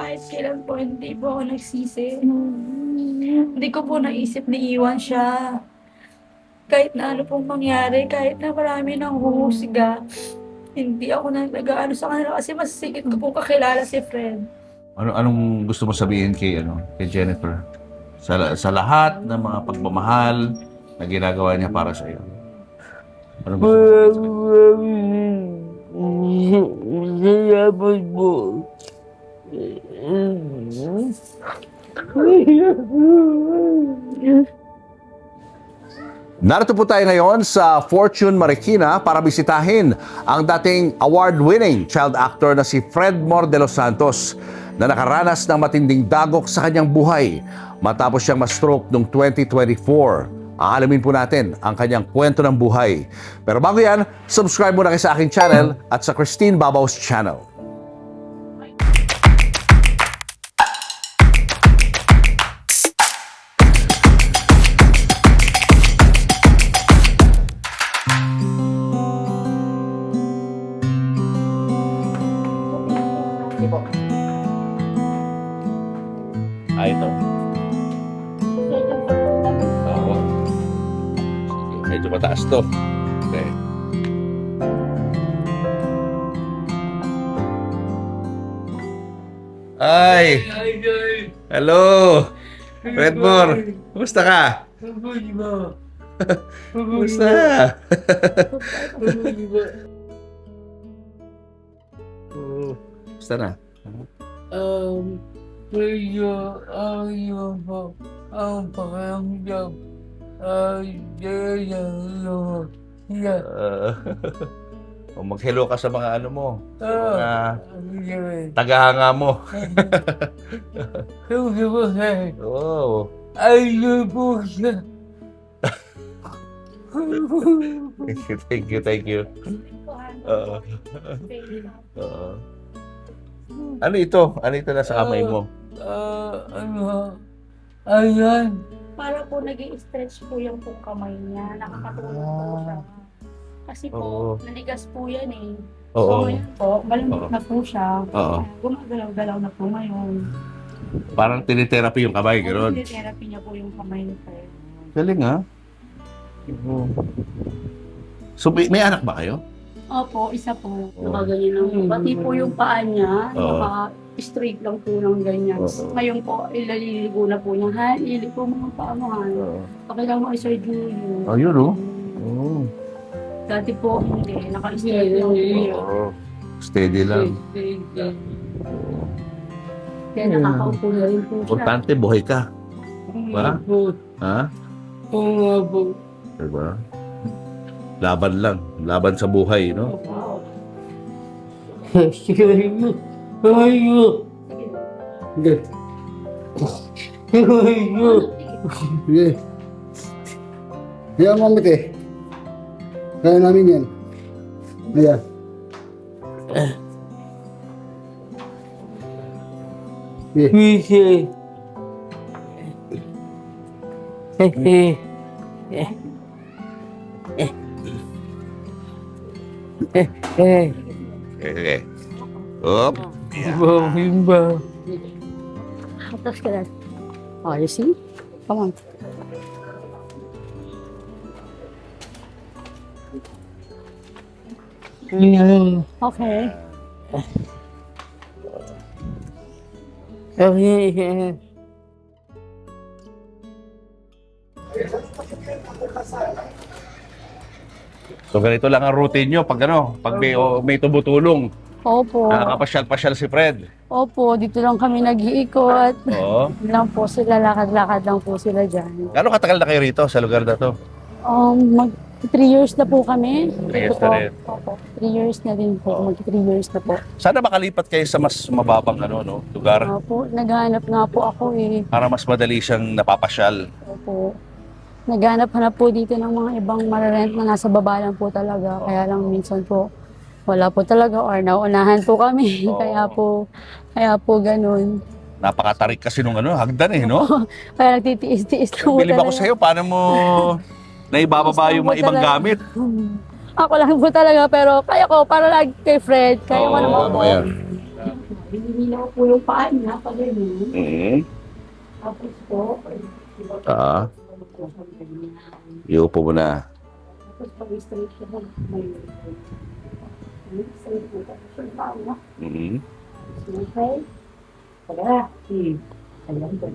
kahit kailan po hindi po ako nagsisi. Hindi ko po naisip na iwan siya. Kahit na ano pong mangyari, kahit na marami nang huhusga, hindi ako na nag-aano sa kanila kasi mas sigit ko po kakilala si Fred. Anong gusto mo sabihin kay Jennifer? Sa lahat ng mga pagmamahal na ginagawa niya para sa iyo. Anong gusto mo sabihin? Salamat po. Narito po tayo ngayon sa Fortune Marikina para bisitahin ang dating award-winning child actor na si Fredmore de los Santos na nakaranas ng matinding dagok sa kanyang buhay matapos siyang ma-stroke noong 2024. Aalamin po natin ang kanyang kwento ng buhay. Pero bago yan, subscribe muna kayo sa aking channel at sa Christine Babao's channel. Ito. Oo. Medyo mataas to. Okay. Ay! Hello! Fredmore! Kumusta ka? Kumusta? Kumusta na? Medyo ayaw po ang pakiramdam. Mag-hello ka sa mga ano mo. Mga tagahanga mo. Oo. Ayaw po siya. Thank you. Oo. Oo. Ano ito? Ano ito na sa kamay mo? Ayan. Para po nag-i-stretch po yung pong kamay niya, nakakatulong po siya. Kasi po, Oo. naligas po yan eh. Oo. So ngayon po, malambot Oo. na po siya. Oo. Gumagalaw-galaw na po ngayon. Parang tinitherapy yung kamay, gano'n. Therapy niya po yung kamay ni Fred. Galing ha? So may anak ba kayo? Opo, isa po. Nakaganyan lang po. Pati po yung paa niya, Oo. naka-straight lang po ng ganyan. Oo. Ngayon po, ilaliligo na po niya. Han, iligo mo ang paa mo, Han. Pakailangan mo i-Sir Julio. Oh, yun oh. Oo. Dati po, hindi. Naka-straight lang po. Oo. Steady lang. Kaya nakakaupo na rin po siya. Importante, buhay ka. Ba? Ha? Oo nga po. Diba? Laban lang. Laban sa buhay, no? Ayaw. Ayaw. Ayaw. Sige. Kaya mamit eh. Kaya namin yan. Ayan. Sige. Missy. Okay. Up. Bimba. Tapos ka na. Oh, you see? Come on. Okay. Okay. So ganito lang ang routine nyo pag ano, pag may tumutulong. Opo. Nakakapasyal-pasyal si Fred. Opo, dito lang kami nag-iikot. Oo. Lang po sila, lakad-lakad lang po sila dyan. Gano'ng katagal na kayo rito sa lugar na to? Mag 3 years na po kami. 3 years Ito na po. rin. Opo, 3 years na din po. Mag 3 years na po. Sana makalipat kayo sa mas mababang ano, no, lugar Opo, naghahanap nga po ako eh. para mas madali siyang napapasyal. Opo. Naghanap-hanap po dito ng mga ibang mararent na nasa baba lang po talaga. Kaya lang minsan po, wala po talaga or naunahan po kami. Oo. Kaya po ganun. Napakatarik kasi nung ano, hagdan eh, no? Kaya nagtitiis-tiis lang po Bilib ako talaga. sa'yo, paano mo naibababa yung mga ibang gamit? Ako lang po talaga, pero kaya ko, para lagi kay Fred. Kaya ko naman po. ayan. Binihila ko po yung paa niya, pag ganyan. Mm. Tapos po, Ah. Iupo mo na. tapos pag straight siya, may straight po. Tapos yung paa niya, Mm. okay. Wala. Ayan po.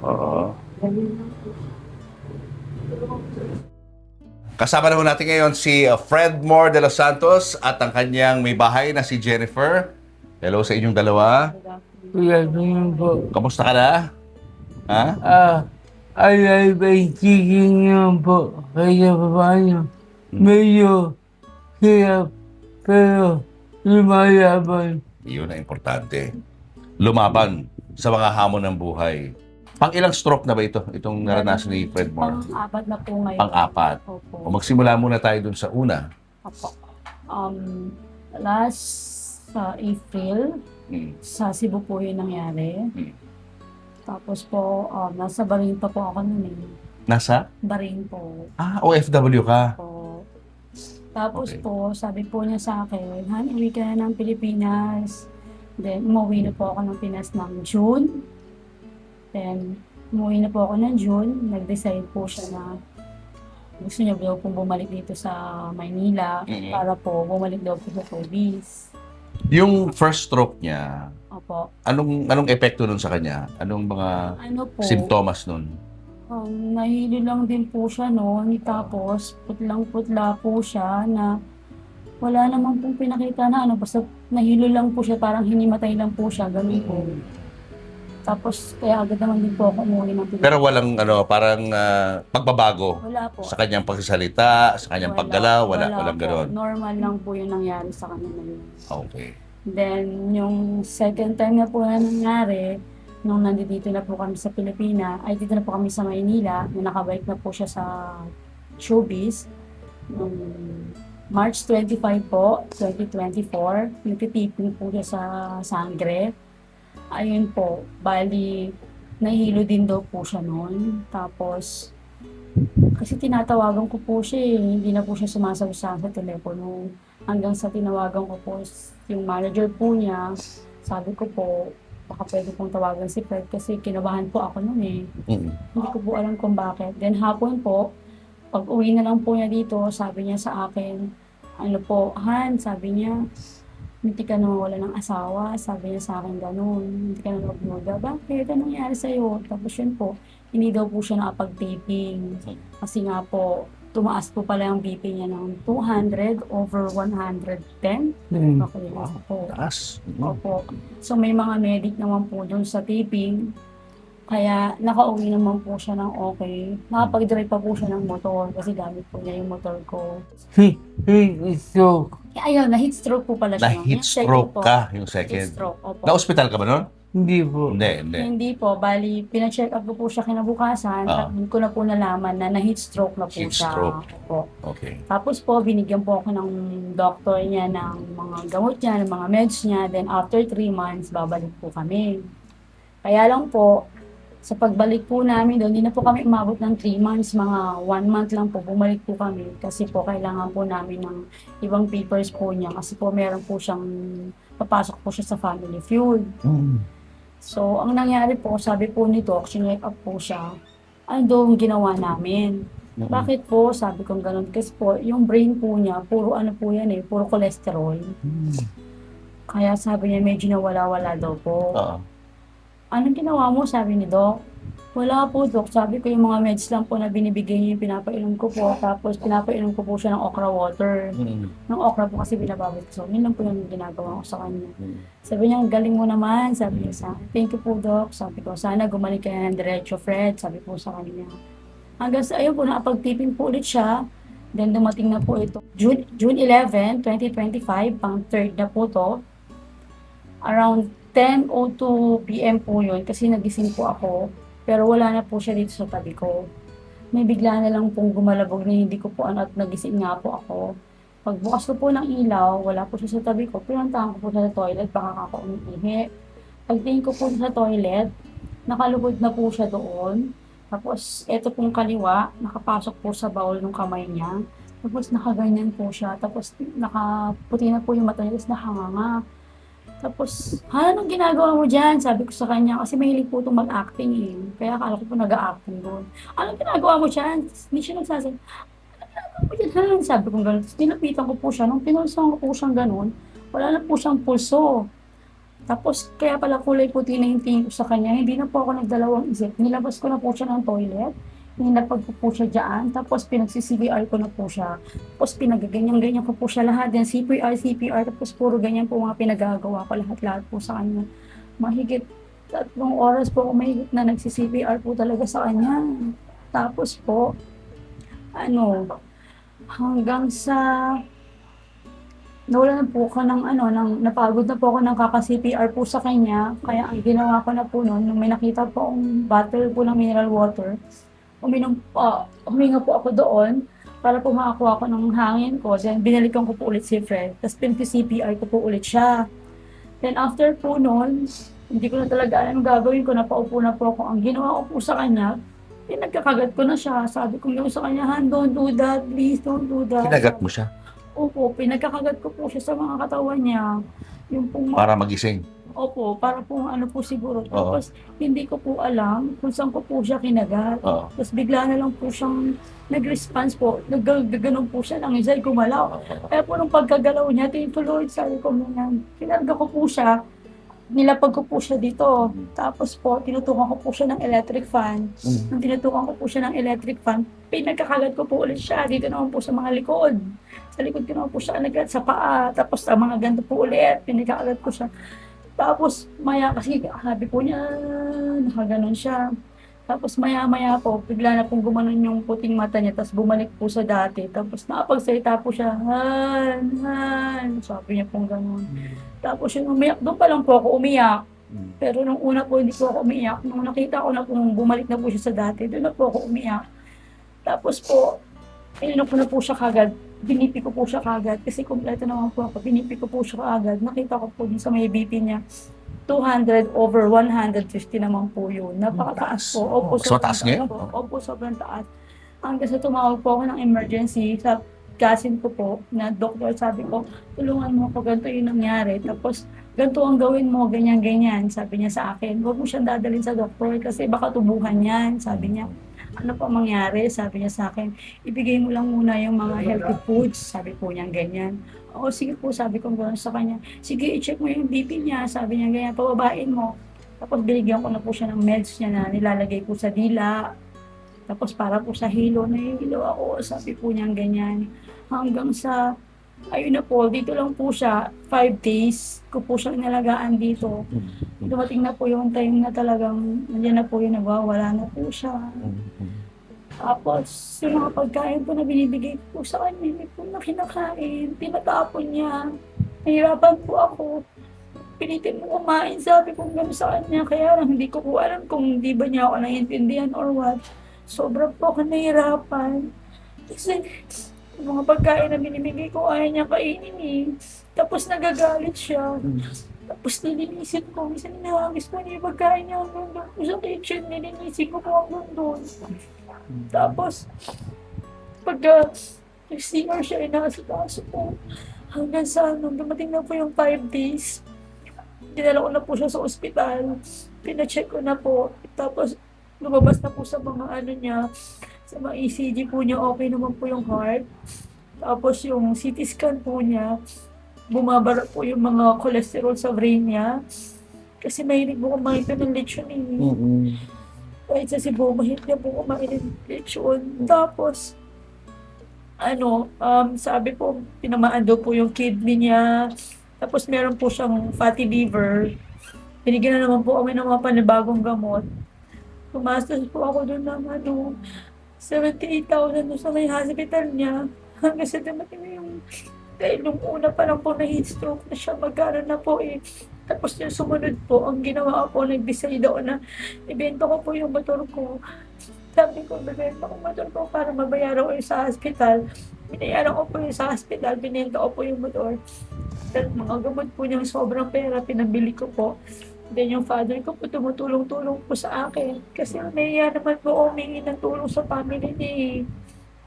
Oo. Ganyan lang po. Kasama naman natin ngayon si Fredmore de los Santos at ang kanyang may bahay na si Jennifer. Hello sa inyong dalawa. Kuya, ganyan po. Kamusta ka na? Ha? Ay, chicken yan po. Kaya paano? Medyo hirap, pero lumayaban. Iyon ang importante. Lumaban sa mga hamon ng buhay. Pang ilang stroke na ba ito? Itong naranasan ni Fredmore? Pang-apat na po ngayon. Pang-apat. Opo. O magsimula muna tayo dun sa una. Opo. Last sa April, Mm. sa Cebu po yun nangyari. Mm. Tapos po, nasa Bahrain pa po ako nun eh. Nasa? Bahrain po. OFW ka. Po. Tapos Okay. po, sabi po niya sa akin, Han, uwi ka na ng Pilipinas. Then, umuwi na po ako ng Pinas ng June. Then, umuwi na po ako ng June. Nag-decide po siya na gusto niya daw pong bumalik dito sa Maynila Mhm. para po bumalik daw po sa Philippines. Yung first stroke niya, Opo. anong epekto nun sa kanya? Anong mga Ano po? simptomas nun? Nahilo lang din po siya noon. Tapos, putlang-putla po siya na wala naman pong pinakita na ano. Basta nahilo lang po siya, parang hinimatay lang po siya. Ganun po. Tapos, kaya agad naman din po ako umuwi ng Pilipinas. Pero walang pagang pagbabago Wala po. sa kanyang pagsasalita, sa kanyang paggalaw, walang po. gano'n. Normal lang po yung nangyari sa kanya na yun. Okay. Then, yung second time na po na nangyari, nung nandito na po kami sa Pilipinas, ay dito na po kami sa Maynila, na nakabike na po siya sa showbiz. Nung March 25 po, 2024, nagtitipin po siya sa Sangre. Ayun po, bali, nahilo din daw po siya noon. Tapos, kasi tinatawagan ko po siya eh, hindi na po siya sumasagot sa telepono. Hanggang sa tinawagan ko po yung manager po niya, sabi ko po, baka pwede pong tawagan si Fred kasi kinabahan po ako noon eh. Mm. Hindi ko po alam kung bakit. Then hapon po, pag uwi na lang po niya dito, sabi niya sa akin, ano po, Han, sabi niya, hindi ka na mawala ng asawa. Sabi niya sa akin gano'n, hindi ka na magmuda. Bakit? Anong nangyari sa'yo? Tapos yun po, hindi daw po siya nakapag-taping. Kasi nga po, tumaas po pala yung BP niya ng 200 over 110. Okay, po. Taas. Opo. So may mga medic naman po doon sa taping. Kaya nakauwi naman po siya ng okay. Nakapag-drive pa po siya ng motor kasi gamit po niya yung motor ko. Stroke. Ayun, na-heat stroke po pala siya. Na-heat Yung second stroke po. ka, yung Heat second. stroke, opo. Na-hospital ka ba nun? Hindi po. Hindi. Hindi po, bali, pina-check up ko po siya kinabukasan. Ah. Doon ko na po nalaman na na-heat stroke na po Heat siya. stroke. Opo. Okay. Tapos po, binigyan po ako ng doctor niya ng mga gamot niya, ng mga meds niya. Then after 3 months, babalik po kami. Kaya lang po, sa pagbalik po namin doon, hindi na po kami umabot ng 3 months, mga 1 month lang po, bumalik po kami. Kasi po, kailangan po namin ng ibang papers po niya. Kasi po, meron po siyang, papasok po siya sa family feud. So, ang nangyari po, sabi po ni Doc, sineck up po siya. Ano daw ang ginawa namin? Bakit po? Sabi ko ganun. Kasi po, yung brain po niya, puro ano po yan eh, puro cholesterol. Kaya sabi niya, medyo nawala-wala daw po. Oo. Anong ginawa mo? Sabi ni Doc. Wala po, Doc. Sabi ko yung mga meds lang po na binibigay niya, yung pinapainom ko po. Tapos pinapainom ko po siya ng okra water. Ng okra po kasi binababad ko. So, yun lang po yung ginagawa ko sa kanya. Sabi niya, galing mo naman. Sabi niya sa akin, thank you po, Doc. Sabi ko, sana gumalik ka na ng diretso, Fred. Sabi po sa kanya. Hanggang sa ayun po, nakapag-tipping po ulit siya. Then dumating na po ito. June 11, 2025, pang third na po to. Around 10:02 PM po yun kasi nagising po ako. Pero wala na po siya dito sa tabi ko. May bigla na lang pong gumalabog na hindi ko po ano at nagising nga po ako. Pagbukas ko po ng ilaw, wala po siya sa tabi ko. Pinuntahan ko po siya sa toilet, baka ako umiihi. Pagtingin ko po sa toilet, nakalubod na po siya doon. Tapos, eto pong kaliwa, nakapasok po sa bowl ng kamay niya. Tapos, nakaganyan po siya. Tapos, nakaputi na po yung mata niya, tapos nakanganga. Tapos, anong ginagawa mo dyan? Sabi ko sa kanya, kasi mahilig po itong mag-acting eh. Kaya akala ko po nag-acting doon. Anong ginagawa mo dyan? Hindi siya nagsasabi, ano mo dyan? Sabi ko gano'n. Tapos nilapitan ko po siya. Nung pinulsahan ko po siyang gano'n, wala na po siyang pulso. Tapos, kaya pala kulay puti na yung tingin ko sa kanya, hindi na po ako nagdalawang isip. Nilabas ko na po siya ng toilet, ninapag ko po siya dyan, tapos pinagsi-CPR ko na po siya. Tapos pinagaganyan-ganyan ko po siya lahat. Yan, CPR, tapos puro ganyan po mga pinagagawa ko lahat-lahat po sa kanya. Mahigit 3 oras po ako mahigit na nagsi-CPR po talaga sa kanya. Tapos po, hanggang sa nawalan na po ako ng napagod na po ako ng kaka-CPR po sa kanya. Kaya ang ginawa ko na po noon, nung may nakita po akong bottle po ng mineral water, huminga po ako doon para po makakuha ko ng hangin ko. Then binalikan ko po ulit si Fred. Tapos pinag-CPR ko po ulit siya. Then after po noon, hindi ko na talaga alam gagawin ko, napaupo na po ako. Ang ginawa ko po sa kanya, pinagkakagat ko na siya. Sabi ko sa kanya, Han, don't do that, please don't do that. Kinagat mo siya Opo, pinagkakagat ko po siya sa mga katawan niya. Yung pong para magising. Opo, para po po siguro. Tapos hindi ko po alam kung saan ko po siya kinagat. Oo. Tapos bigla na lang po siyang nag-response po. Nagaganon po siya ng isa'y gumalaw. Kaya po nung pagkagalaw niya, thank you Lord, sabi ko ganyan. Kinarga ko po siya. Nilapag ko po siya dito. Tapos po, tinutukan ko po siya ng electric fan. Nung tinutukan ko po siya ng electric fan, pinagkakagat ko po ulit siya. Dito naman po sa mga likod. Sa likod ko naman po siya agad sa paa. Tapos sa mga ganito po ulit, pinagkakagat ko siya. Tapos maya, kasi sabi po niya, nakaganon siya. Tapos maya-maya po, bigla na pong gumanon yung puting mata niya, tapos bumalik po sa dati. Tapos nakapagsalita po siya, Han, sabi niya pong gano'n. Tapos yung umiyak, doon pa lang po ako umiyak. Pero nung una po, hindi po ako umiyak. Nung nakita ko na po, bumalik na po siya sa dati, doon na po ako umiyak. Tapos po, ininom ko na po siya kagad. Binipi ko po siya kagad. Kasi kumpleto naman po ako. Binipi ko po siya kagad. Nakita ko po din sa may BP niya. 200/150 naman po yun. Napakataas po. Opo, So, taas ngayon? po. Opo, sobrang taas. Hanggang sa tumawag po ako ng emergency sa cousin ko po na doktor. Sabi ko, tulungan mo ako, ganito yung nangyari. Tapos, ganito ang gawin mo, ganyan-ganyan. Sabi niya sa akin, huwag mo siyang dadalhin sa doktor kasi baka tubuhan yan. Sabi niya, ano pa mangyari? Sabi niya sa akin, ibigay mo lang muna yung mga healthy foods. Sabi po niya ganyan. Oo, sige po, sabi ko gano'n sa kanya. Sige, i-check mo yung BP niya. Sabi niya ganyan, pababain mo. Tapos binigyan ko na po siya ng meds niya na nilalagay po sa dila. Tapos para po sa hilo, nahihilo ako. Sabi po niya ganyan. Hanggang sa, ayun na po, dito lang po siya, 5 days ko po siya inalagaan dito. Dumating na po yung time na talagang, nandiyan na po yung nagwawala na po siya. Tapos, yung mga pagkain po na binibigay ko po sa kanya, hindi po na kinakain, tinatapon niya. Nahirapan po ako. Pilitin mo kumain, sabi ko gano'n sa kanya. Kaya lang, hindi ko po alam kung hindi ba niya ako naiintindihan or what. Sobrang po ako nahirapan. Kasi, yung mga pagkain na binibigay ko, ayaw niya kainin eh. Tapos nagagalit siya. Tapos nilinisin ko. Minsan ninahagis ko niya yung pagkain niya hanggang doon po sa kitchen. Nilinisin ko po hanggang doon. Tapos, pagka nag-CR siya, inasikaso po. Hanggang sa dumating na po yung 5 days. Dinala ko na po siya sa ospital. Pina-check ko na po. Tapos, lumabas na po sa mga niya, sa mga ECG po niya, okay naman po yung heart. Tapos yung CT scan po niya, bumabara po yung mga cholesterol sa brain niya. Kasi mahilig po kumain ng lechon eh. Kahit sa Cebu, mahilig niya po kumain ng lechon. Tapos, sabi po, pinamaan daw po yung kidney niya. Tapos meron po siyang fatty liver. Binigyan na naman po kami ng mga panibagong gamot. Tumastos po ako doon ng 78,000 doon sa may hospital niya. Hanggang sa dumating na yung, dahil nung una pa lang po na heat stroke na siya, magkano na po eh. Tapos yung sumunod po, ang ginawa ko, nag-decide ako na ibenta ko po yung motor ko. Sabi ko, ibenta ko motor ko para mabayaran ko yung sa hospital. Binayaran ko po yung sa hospital, binenta ko po yung motor. Dahil mga gamot po niyang sobrang pera, pinabili ko po. Then yung father ko po tumutulong-tulong po sa akin. Kasi nahiya naman po ako humingi ng tulong sa family niya.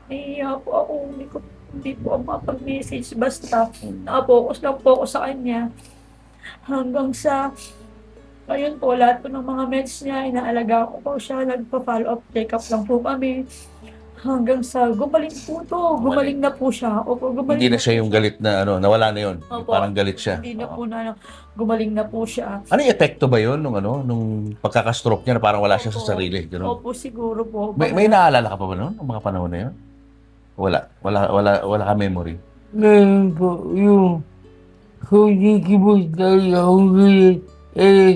Nahiya po ako, hindi po ako makapag-message. Basta, nakapokus lang po ako sa kanya. Hanggang sa, ayun po, lahat po ng mga meds niya, inaalagaan ko po siya, nagpa-follow up check-up lang po kami. Hanggang sa gumaling po to, gumaling na po siya. Opo, gumaling Hindi na na siya po yung galit na ano, nawala na yun. Opo. Parang galit siya. Hindi na Oo. po na, gumaling na po siya. Ano yung epekto ba yun nung ano, nung pagkaka-stroke niya na parang wala siya sa Opo. sarili? Ganun. Opo, siguro po. May naalala ka pa ba noon, nung mga panahon na yun? Wala ka memory. Ngayon po, yung kumikibot talaga akong galit,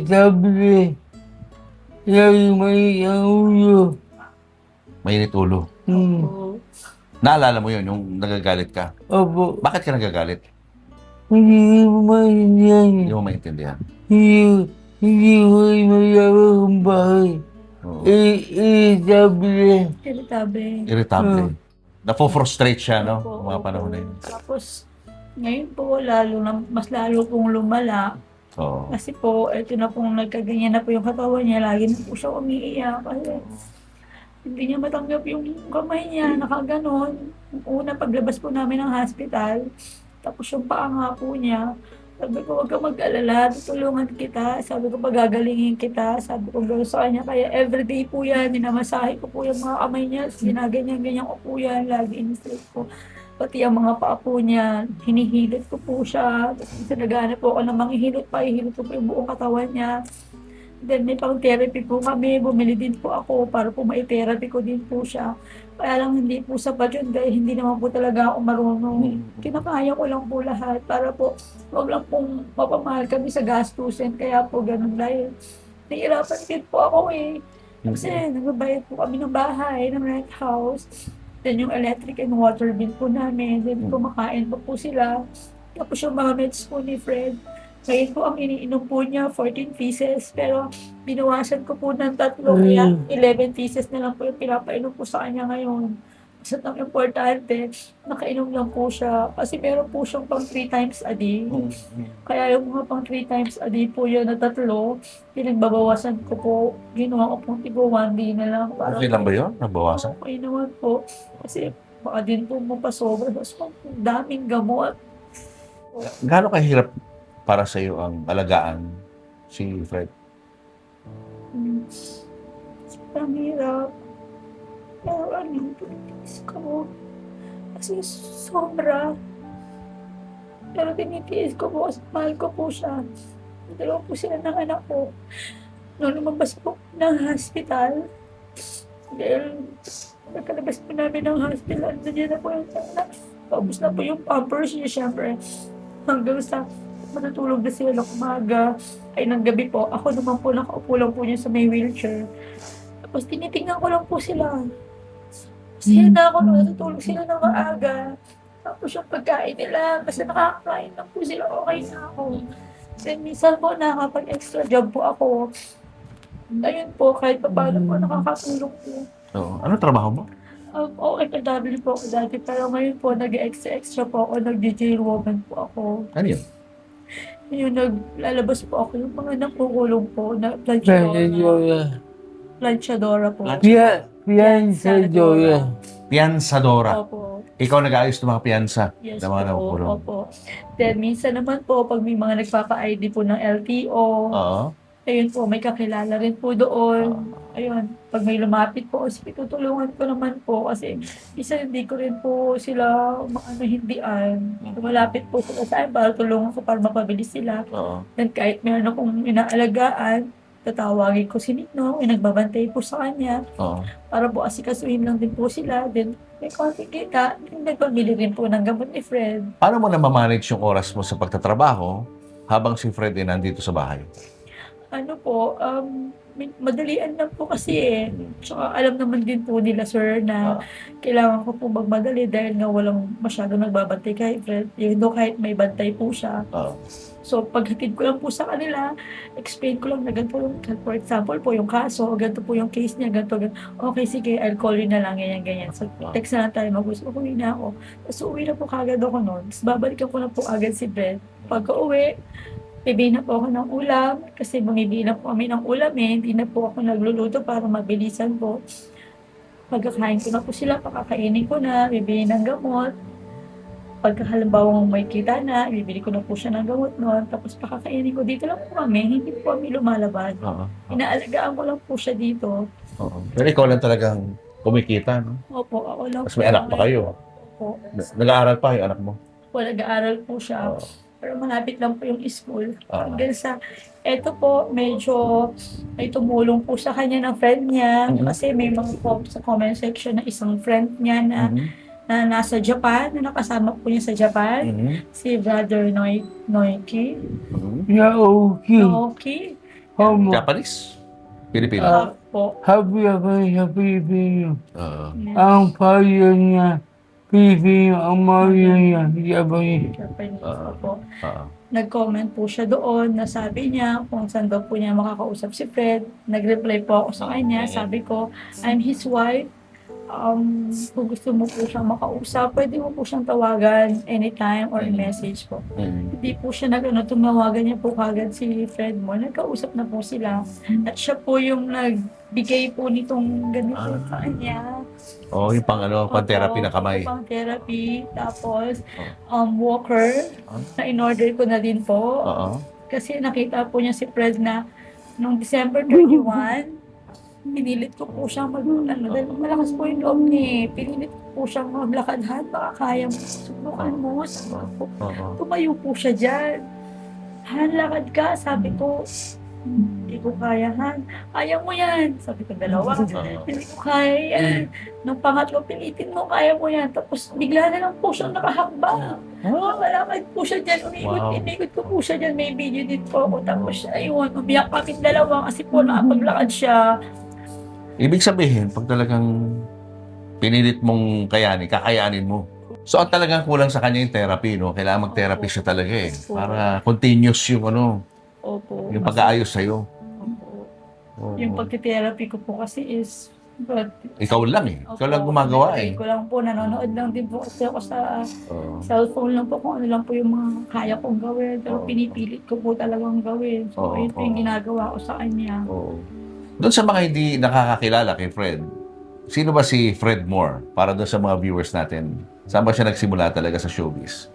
sabi lagi may ang ulo. Mainit ulo. Opo. Naalala mo yun, yung nagagalit ka. Opo, Bakit ka nagagalit? hindi mo maintindihan. Hindi mo maintindihan. Hindi ko mayabang ang bahay. Oo. Sabi Irritable. Irritable. Napofrustrate siya, no? Opo, Mga opo. panahon na yun. Tapos, ngayon po, mas lalo pong lumala. Oo. Kasi po, ito na pong nagkaganyan na po yung katawan niya. Lagi na po siya umiiyak. Kasi hindi niya matanggap yung kamay niya, nakaganon. Una, paglabas po namin ng hospital, tapos yung paa nga po niya, sabi ko, huwag kang mag-alala, tutulungan kita. Sabi ko, pagagalingin kita. Sabi ko, gano'n sa kanya. Kaya everyday po yan, minamasahe ko po yung mga kamay niya. Ginaganyan-ganyan ko po yan. Lagi in-straight ko. Pati ang mga paa po niya, hinihilot ko po siya. Tapos naghahanap po ako ng manghihilot pa. Ihilot ko po yung buong katawan niya. Then may pang-therapy po kami. Bumili din po ako para po ma-therapy ko din po siya. Kaya lang hindi po sapat yun dahil hindi naman po talaga ako marunong. Kinakaya ko lang po lahat para po wag lang pong mapamahal kami sa gastusin. Kaya po ganun dahil nahihirapan din po ako eh. Kasi nagbabayad po kami ng bahay, ng rent house. Then yung electric and water bill po namin. Then kumakain pa po sila. Tapos yung mga meds po ni Fred. Ngayon po ang iniinom po niya 14 pieces pero binawasan ko po ng 3 kaya 11 pieces na lang po yung pinapainom po sa kanya ngayon. Kasi ang importante, nakainom lang po siya kasi meron po siyang pang 3 times a day. Kaya yung mga pang 3 times a day po yun na 3, pinagbabawasan ko po, ginawa ko pong tigo 1 day na lang. Okay lang ba yun? Nabawasan? Okay naman po. Kasi baka din po mapasobra. Tapos ang daming gamot. Gaano kahirap para sa iyo ang alagaan si Fred? Sobrang hirap. Pero ano, tinitiis ko. Kasi sobra. Pero tinitiis ko po kasi mahal ko po siya. Dalawa po sila ng anak ko. Nung lumabas po ng hospital, dahil pagkalabas po namin ng hospital, nandiyan na po yung anak. Tapos na po yung pampers niya, syempre. Hanggang sa matutulog na sila ng umaga, ay ng gabi po. Ako naman po, nakaupo lang po niya sa may wheelchair. Tapos tinitingnan ko lang po sila. Masaya na ako nung natutulog sila ng maaga. Tapos yung pagkain nila, basta nakakain lang po sila, okay na ako. Then minsan po nakakapag-extra job po ako. Ayun po, kahit pa paano po nakakatulong po. Oo. Ano trabaho mo? OFW po ako dati, pero ngayon po nag-extra po ako, nag-jailwoman po ako. Ano yun? Yung naglalabas po ako, yung mga nakukulong po, na Joya. planchadora po. Joya. Piyansadora. Opo. Ikaw nag-aayos ng mga piyansa Yes ng mga po. nakukulong. Opo. Then minsan naman po, pag may mga nagpapa-ID po ng LTO, Oo. ayun po, may kakilala rin po doon. Ayun, pag may lumapit po, tutulungan ko naman po kasi isa hindi ko rin po sila hindian. Malapit po sila sa akin para tulungan ko para mapabilis sila. Oo. Then kahit meron akong inaalagaan, tatawagin ko si Nino, may nagbabantay po sa kanya Oo. para po asikasuhin lang din po sila. Then may konti kita, nagpamili rin po ng gamot ni Fred. Paano mo na ma-manage yung oras mo sa pagtatrabaho habang si Fred ay nandito sa bahay? Ano po, madalian lang po kasi eh. Tsaka alam naman din po nila, sir, na kailangan ko po magmadali dahil nga walang masyado nagbabantay kay Fred. Even though kahit may bantay po siya. Oo. So, paghatid ko lang po sa kanila, explain ko lang na ganito yung, for example po, yung kaso, ganito po yung case niya, ganito. Okay, sige, I'll call you na lang, ganyan. So, text na lang tayo, mag-gusto ko na ako. Tapos, uwi na po kagad ako noon. Tapos, babalikan ko na po agad si Fred. Pagka-uwi, bibili na po ako ng ulam kasi bumibili na po kami ng ulam eh. Hindi na po ako nagluluto para mabilisan po. Pagkakain ko na po sila, pakakainin ko na, bibili ng gamot. pagka halimbawa may kita na, bibili ko na po siya ng gamot noon, tapos pakakainin ko dito lang po kami, hindi po kami lumalabas. Oo. Inaalagaan ko lang po siya dito. Oo. Pero ikaw lang talagang kumikita, no? Opo, ako lang Tapos may anak pa kayo. Opo. Nag-aaral pa yung anak mo. Po, nag-aaral po siya. Oo. Pero malapit lang po yung school. Oo. Hanggang sa, eto po, medyo may tumulong po sa kanya ng friend niya. Mhm. Kasi may mga po sa comment section na isang friend niya na nasa Japan, na nakasama po niya sa Japan. Si Brother Noiki. Ya okay. Naoki. Homo. Japanese? Pilipino? Po. Happy ako sa Pilipino. Oo. Ang payo niya, Pilipino. Ang mayo niya, Japanese. Japanese Oo. po. Oo. Nag-comment po siya doon na sabi niya kung saan daw po niya makakausap si Fred. Nag-reply po ako sa kanya. Sabi ko, I'm his wife. Kung gusto mo po siyang makausap, pwede mo po siyang tawagan anytime or message po. Hindi po siya tumawagan niya po kagad si Fred mo. Nagkausap na po sila. At siya po yung nagbigay po nitong ganito sa kanya. Oo, yung pang-therapy na kamay. Pang therapy. Tapos, walker na in-order ko na din po. Oo. Kasi nakita po niya si Fred na nung December 31, pinilit ko po siyang dahil malakas po yung loob niya. Pinilit ko po siyang maglakad, baka kaya mo, subukan mo. Sabi ko, Oo. tumayo po siya dyan. Han, lakad ka. Sabi ko, hindi ko kaya, Han. Kaya mo yan. Sabi ko, dalawa. Hindi ko kaya yan. Nung pangatlo, pilitin mo, kaya mo yan. Tapos bigla na lang po siyang nakahakbang. Malakad po siya dyan. Inikot ko po siya dyan. May video din po ako. Tapos, ayun, umiyak kami dalawa kasi po nakapaglakad siya. Ibig sabihin, pag talagang pinilit mong kakayanin mo. So, ang talagang kulang sa kanya yung therapy, no? Kailangan mag-therapy siya talaga eh. Para continuous yung Opo. yung pag-aayos sa'yo. Opo. Oo. Yung pagtitherapy ko po kasi is, Ikaw lang eh. Ikaw lang gumagawa eh. ko lang po, nanonood lang din po kasi ako sa Oo. cellphone lang po kung ano lang po yung mga kaya kong gawin. Pero Oo. pinipilit ko po talagang gawin. So, Oo, ayun po yung oo. ginagawa ko sa kanya. Oo. Doon sa mga hindi nakakakilala kay Fred, sino ba si Fred Moore? Para doon sa mga viewers natin. Saan ba siya nagsimula talaga sa showbiz?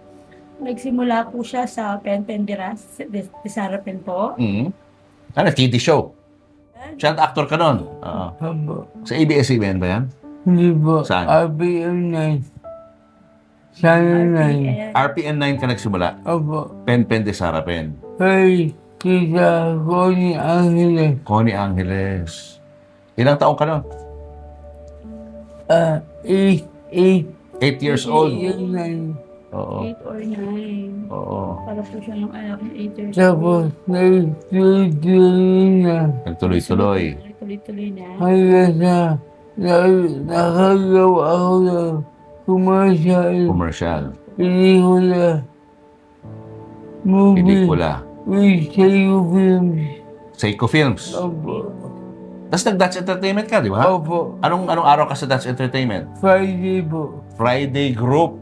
Nagsimula po siya sa Pen Diras, de Sarapen po. Ano, TV show? Child actor ka nun? Oo. Homo. Sa ABS-CBN ba yan? Hindi po. Saan? RPM 9. Sana 9. RPN. RPN 9 ka nagsimula. Opo. Pen de Sarapen. Hey, kita ko ni Angeles. Connie Angeles. Ilang taong ka nun? 8 8 years old. 9. Oo. 8 or 9. Oo. Para po siya ng anak ng 8 years Tapos, nagtuloy na. Nagtuloy-tuloy. Tuloy-tuloy na. Hanggang sa nakagawa ako ng commercial, Commercial. pelikula, movie, Pelikula. with Seiyu Films. Seiko Films. Opo. Tapos nag-Dutch Entertainment ka, di ba? Opo. Anong araw ka sa Dutch Entertainment? Friday po. Friday Group.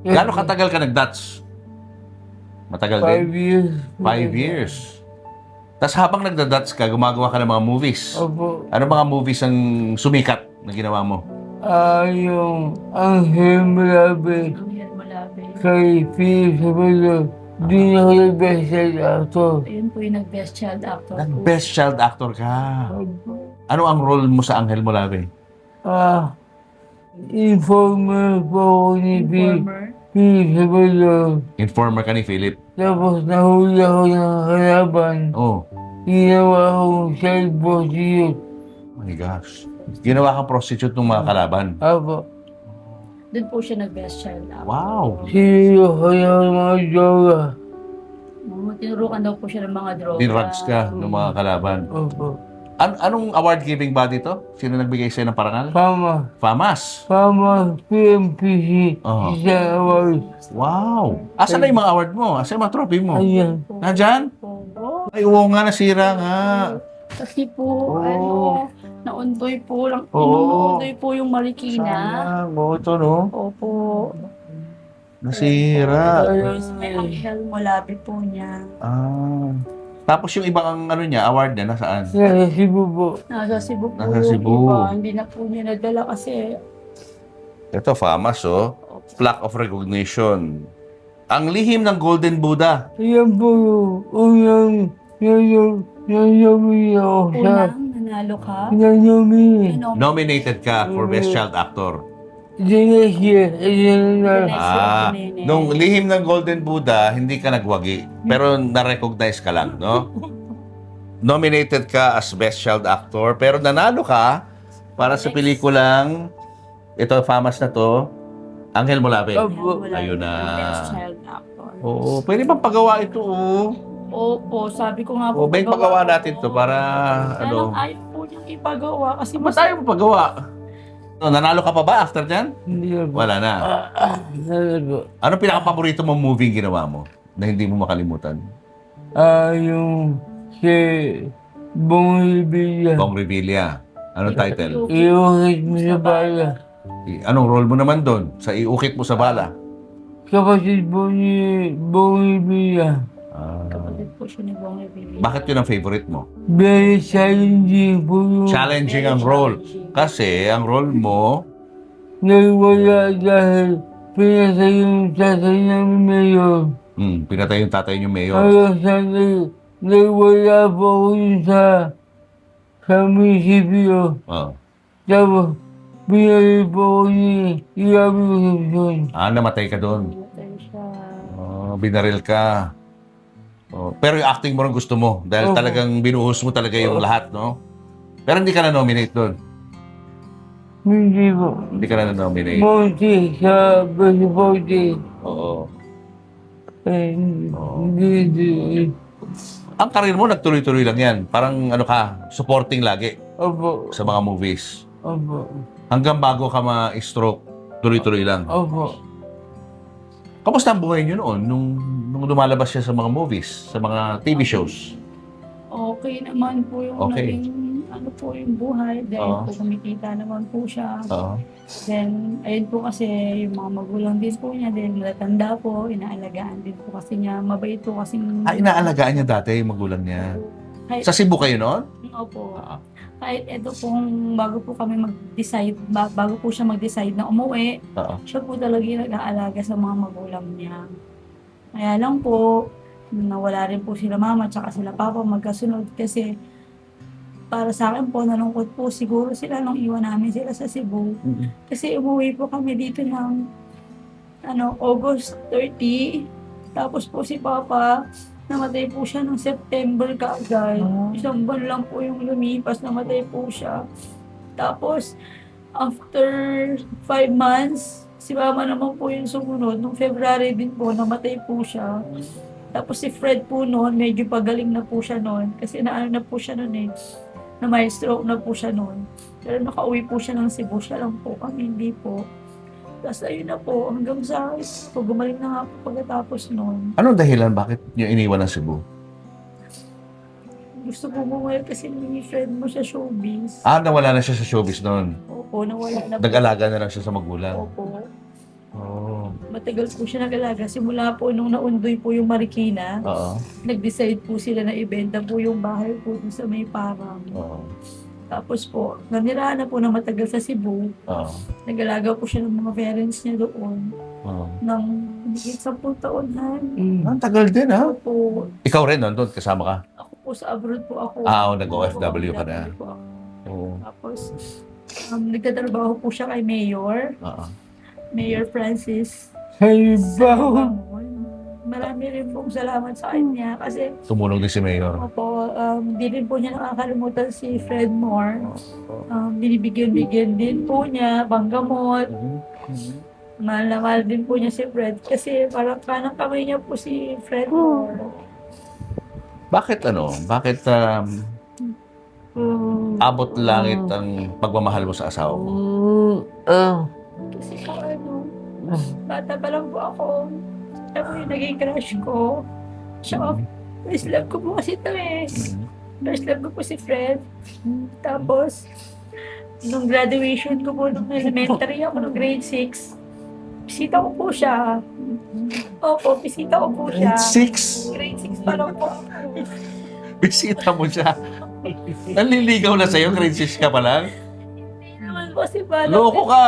Gaano katagal ka nag-Dutch? Matagal 5 din? years. 5 years. Tapos habang nagda-Dutch ka, gumagawa ka ng mga movies. Opo. Ano mga movies ang sumikat na ginawa mo? Yung Anghel Malabi Ang hirap malabi. kay Philip Sabado. Di na ako nag-best actor. Ayun po yung nag-best child actor po. Nag-best child actor ka. Opo. Ano ang role mo sa Angel Molabe? Informer po ako ni Informer. Philip Sabado. Informer ka ni Philip. Tapos nahuli ako ng kalaban. Oh, Ginawa akong child prostitute. my gosh. Ginawa kang prostitute ng mga kalaban. Apo. Doon po siya nag-best child actor. Wow. Sino kaya ang mga droga? Tinurukan daw po siya ng mga droga. Dinrugs ka ng mga kalaban. Opo. Anong award-giving body to? Sino nagbigay sa'yo ng parangal? Fama. FAMAS. Fama PMPC. Oo. Isa award. Wow. Asan na yung mga award mo? Asan yung mga trophy mo? Ayan. Nandyan? Po. Ay, oo nga, nasira nga. Kasi po, naundoy po lang. Oo. Naundoy po yung Marikina. Sayang. Oo, ito, no? Opo. Nasira. Tapos may Angel Molabe po niya. Ah. Tapos yung ibang niya, award niya, nasaan? Nasa Cebu po. Nasa Cebu po Nasa yung Cebu. iba. Hindi na po niya nadala kasi Ito, FAMAS, oh. plaque of recognition. Ang lihim ng Golden Buddha. Yan po yung unang nanami ako sa Unang nanalo ka. nanami. Nominated ka for Best Child Actor. Dinesya, na Nung lihim ng Golden Buddha, hindi ka nagwagi. Pero na-recognize ka lang, no? Nominated ka as Best Child Actor, pero nanalo ka para sa pelikulang, ito, famous na to, Anghel Mulabe. Opo. Ayun na. Best child actor. Oo, pwede bang pagawa ito, oh? Opo, sabi ko nga po. O, may pagawa natin to para, Kaya lang ano, ayaw po niyang ipagawa kasi mas ayaw mo pagawa. No, nanalo ka pa ba after dyan? Hindi po. Wala na. Nalago. Ano pinaka-paborito mong movie ginawa mo na hindi mo makalimutan? Yung si Bong Revilla. Bong Revilla. Anong title? Iukit mo sa bala. Anong role mo naman doon? Sa iukit mo sa bala? Kapatid po ni Bong Revilla. Kapatid po siya ni Bong Revilla. Bakit yun ang favorite mo? Very challenging po yung Challenging ang role. Kasi ang role mo, nagwala dahil pinasa yung tatay namin mayor. pinatay yung tatay niyo mayor. Hanggang sa nagwala po ako yun sa munisipyo. Oh. Tapos, pinali po ako ni Irabi Concepcion. Namatay ka doon. Namatay siya. Binaril ka. Pero yung acting mo rin gusto mo. Dahil Opo. talagang binuhos mo talaga yung lahat, no? Pero hindi ka na-nominate doon. Hindi po. Hindi ka na-nominate. Monty sa Basipote. Oo. Hindi. Ang karir mo, nagtuloy-tuloy lang yan. Parang ano ka, supporting lagi Opo. sa mga movies. Opo. Hanggang bago ka ma-stroke, tuloy-tuloy lang. Opo. Kamusta ang buhay niyo noon nung lumalabas siya sa mga movies, sa mga TV shows? Okay naman po yung Okay. naging ano po yung buhay dahil Oo. po kumikita naman po siya. Oo. Then, ayun po kasi yung mga magulang din po niya, then natanda po, inaalagaan din po kasi niya, mabait po kasi. Inaalagaan niya dati yung magulang niya. Kahit, Sa Cebu kayo noon? opo. Ah. Kahit ito pong bago po kami mag-decide, bago po siya mag-decide na umuwi, Oo. siya po talaga yung nag-aalaga sa mga magulang niya. Kaya lang po, nawala rin po sila mama at sila papa magkasunod kasi para sa akin po, nalungkot po siguro sila nung iwan namin sila sa Cebu. Kasi umuwi po kami dito ng August 30. Tapos po si Papa, namatay po siya ng September kaagad. Isang buwan lang po yung lumipas, namatay po siya. Tapos, after 5 months, si Mama naman po yung sumunod. Nung February din po, namatay po siya. Tapos si Fred po noon, medyo pagaling na po siya noon. Kasi naano na po siya noon na may stroke na po siya noon. Pero nakauwi po siya ng Cebu, siya lang po kami, hindi po. Tapos ayun na po, hanggang sa gumaling na nga po pagkatapos noon. Anong dahilan bakit niyo iniwan ng Cebu? Gusto po bumalik kasi ni friend mo sa showbiz. Nawala na siya sa showbiz noon. Opo, nawala na po. Nag-alaga na lang siya sa magulang. Opo. Oo. Matagal po siya nag-alaga. Simula po nung naundoy po yung Marikina, Oo. nag-decide po sila na ibenta po yung bahay po dun sa may parang. Oo. Tapos po, nanirahan na po na matagal sa Cebu. Oo. Nag-alaga po siya ng mga parents niya doon. Oo. Ng higit 10 taon na. Ang tagal din, ha? Opo, Ikaw rin, nandun, kasama ka? ako po sa abroad po ako. Nag-OFW ka na. po ako. Oo. Tapos, nagtatrabaho po siya kay Mayor. Oo. Mayor Francis. Halimbawa. Marami rin pong salamat sa kanya kasi Tumulong din si Mayor. opo, di rin po niya nakakalimutan si Fred Moore. Binibigyan-bigyan din po niya, banggamot. Mahal na mahal din po niya si Fred kasi parang kanang kamay niya po si Fred Moore. Bakit Bakit abot langit ang pagmamahal mo sa asawa mo? Kasi po bata pa lang po ako. Siya po yung naging crush ko. Siya, first love ko po kasi ito eh. First love ko po si Fred. Tapos, nung graduation ko po nung elementary ako, nung grade 6, bisita ko po siya. Opo, bisita ko po siya. Grade 6? Grade 6 pa lang po ako. Bisita mo siya. Nanliligaw na sa'yo, grade 6 ka pa lang? Hindi naman po si Bala. Loko ka!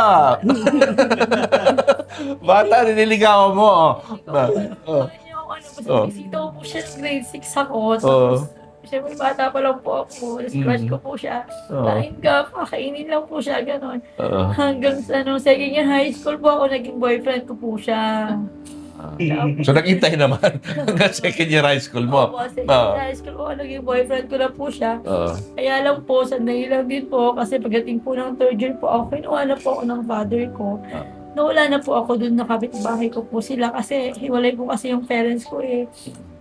Bata, nililigawan mo. Oh. Oh. Bisita ko po siya ng grade 6 ako. Oh. Tapos, siyempre bata pa lang po ako. Crush ko po siya. Oh. Kain ka, kakainin lang po siya, gano'n. Oo. Hanggang sa second year high school po ako, naging boyfriend ko po siya. So, naghintay naman hanggang second year high school mo. Opo, second Oo. year high school po ako, naging boyfriend ko na po siya. Oo. Kaya lang po, sandali lang din po, kasi pagdating po ng third year po ako, kinuha na po ako ng father ko. Nawala na po ako dun, nakapit bahay ko po sila kasi hiwalay po kasi yung parents ko eh.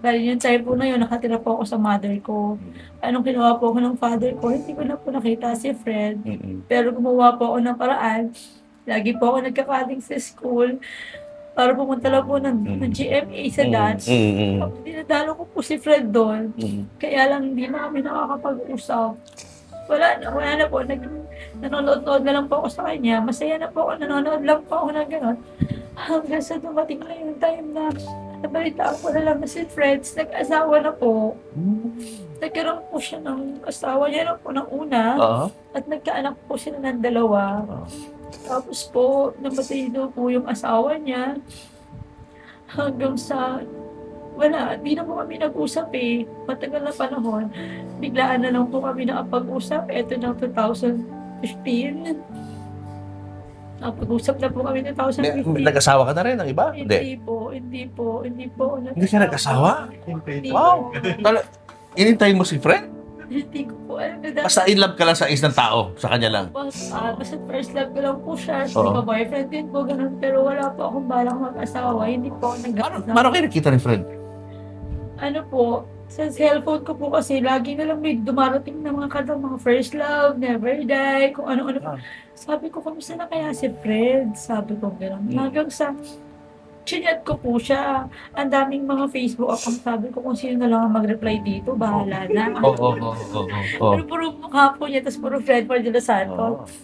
Dahil yung time po na yun, nakatira po ako sa mother ko. Anong kinuha po ako ng father ko, hindi ko na po nakita si Fred. Pero gumawa po ako ng paraan. Lagi po ako nagkakating sa school para pumunta lang po ng GMA sa dance. Tapos dinadalo ko po si Fred doon. Kaya lang hindi na kami nakakapag-usap. Wala na po. Nanonood na lang po ako sa kanya. Masaya na po ako. Nanonood lang po ako na gano'n. Hanggang sa dumating na yung time na nabalitaan ko na lang na si Friends, nag-asawa na po. Nagkaroon po siya ng asawa niya na po ng una. At nagkaanak po sila ng dalawa. Tapos po, namatay daw po yung asawa niya. Hanggang sa wala, di na po kami nag-usap eh. Matagal na panahon. Biglaan na lang po kami nakapag-usap. Ito ng 2015. Nakapag-usap na po kami ng 2015. Nag-asawa ka na rin ng iba? Hindi po. Hindi siya nag-asawa? Hindi Wow! po. Inintayin mo si Fred? Hindi ko po alam na Basta in love ka lang sa isang tao, sa kanya lang. Basta first love ko lang po siya. Hindi ko boyfriend din po, ganun. Pero wala po akong balak mag-asawa. Hindi po ako Paano kayo nakita ni Fred? ano po, sa cellphone ko po kasi lagi na lang may dumarating na mga kanta, mga first love, never die, kung ano-ano pa. Sabi ko, kamusta na kaya si Fred? Sabi ko gano'n. Hanggang sa chinat ko po siya. Ang daming mga Facebook account. Sabi ko kung sino na lang ang mag-reply dito, bahala na. Pero puro mukha po niya, tapos puro Fred Mar de los Santos.